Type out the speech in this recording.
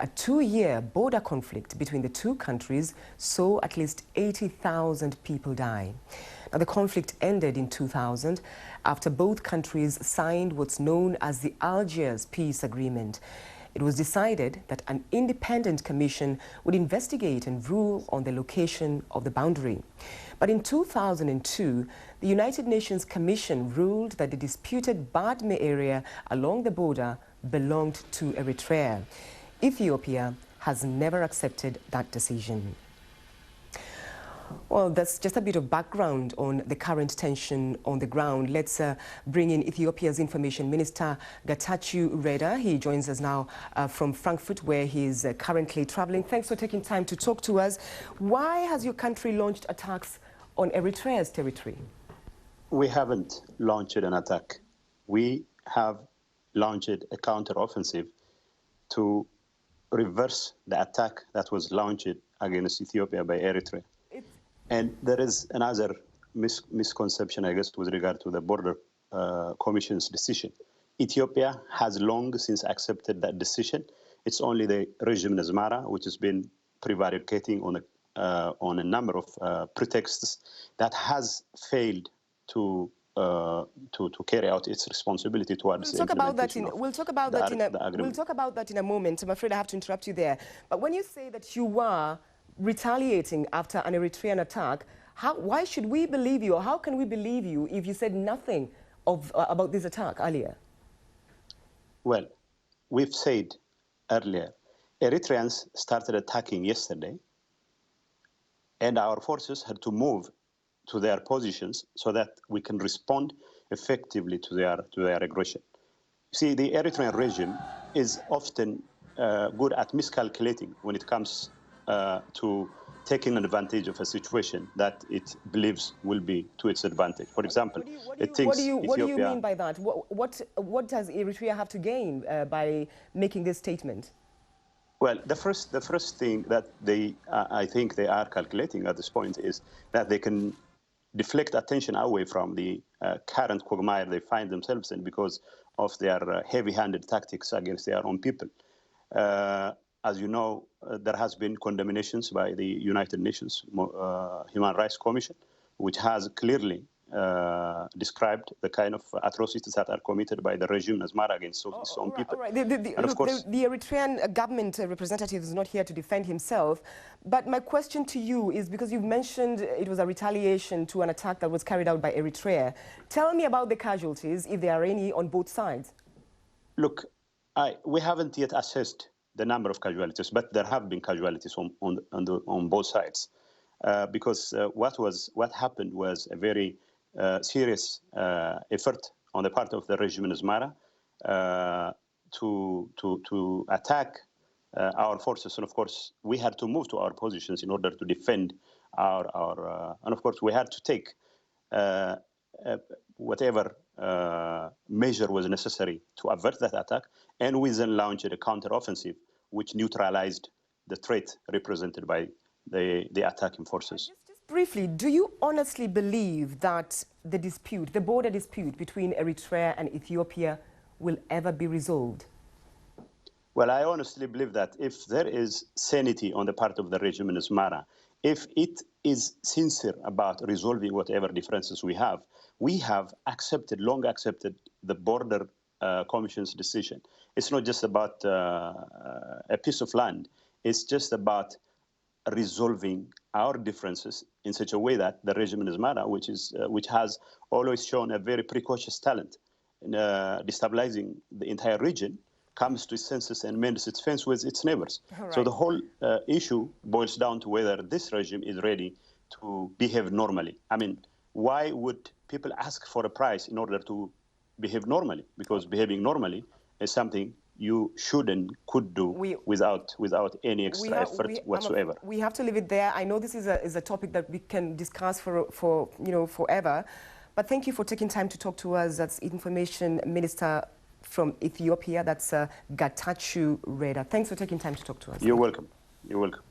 A two-year border conflict between the two countries saw at least 80,000 people die. Now, the conflict ended in 2000 after both countries signed what's known as the Algiers Peace Agreement. It was decided that an independent commission would investigate and rule on the location of the boundary. But in 2002, the United Nations Commission ruled that the disputed Badme area along the border belonged to Eritrea. Ethiopia has never accepted that decision. Well, that's just a bit of background on the current tension on the ground. Let's bring in Ethiopia's Information Minister, Getachew Reda. He joins us now from Frankfurt, where he's currently traveling. Thanks for taking time to talk to us. Why has your country launched attacks on Eritrea's territory? We haven't launched an attack. We have launched a counter-offensive to reverse the attack that was launched against Ethiopia by Eritrea. And there is another misconception, I guess, with regard to the border commission's decision. Ethiopia has long since accepted that decision. It's only the regime in Asmara, which has been prevaricating on a number of pretexts, that has failed to carry out its responsibility towards we'll talk about that in a moment. I'm afraid I have to interrupt you there. But when you say that you were retaliating after an Eritrean attack, why should we believe you, or how can we believe you if you said nothing about this attack earlier? Well, we've said earlier, Eritreans started attacking yesterday, and our forces had to move to their positions so that we can respond effectively to their aggression. You see, the Eritrean regime is often good at miscalculating when it comes to taking advantage of a situation that it believes will be to its advantage. For example, it thinks Ethiopia... What do you mean by that? What does Eritrea have to gain by making this statement? Well, the first thing that I think they are calculating at this point is that they can deflect attention away from the current quagmire they find themselves in because of their heavy-handed tactics against their own people. As you know, there has been condemnations by the United Nations Human Rights Commission, which has clearly described the kind of atrocities that are committed by the regime in Asmara against its own people. Right. The Eritrean government representative is not here to defend himself, but my question to you is, because you've mentioned it was a retaliation to an attack that was carried out by Eritrea. Tell me about the casualties, if there are any, on both sides. Look, we haven't yet assessed the number of casualties, but there have been casualties on both sides, because what happened was a very serious effort on the part of the regime in Asmara to attack our forces, and of course we had to move to our positions in order to defend our and of course we had to take whatever measure was necessary to avert that attack, and we then launched a counter-offensive which neutralized the threat represented by the attacking forces. Just briefly, do you honestly believe that the border dispute between Eritrea and Ethiopia will ever be resolved? Well, I honestly believe that if there is sanity on the part of the regime in Asmara, if it is sincere about resolving whatever differences we have long accepted the border commission's decision. It's not just about a piece of land. It's just about resolving our differences in such a way that the regime in Asmara, which has always shown a very precocious talent in destabilizing the entire region, comes to its senses and mends its fence with its neighbors. Right. So the whole issue boils down to whether this regime is ready to behave normally. I mean, why would people ask for a price in order to behave normally? Because behaving normally is something you should and could do without any extra effort whatsoever. We have to leave it there. I know this is a topic that we can discuss for forever, but thank you for taking time to talk to us. That's Information Minister from Ethiopia. That's Getachew Reda. Thanks for taking time to talk to us. You're welcome. You're welcome.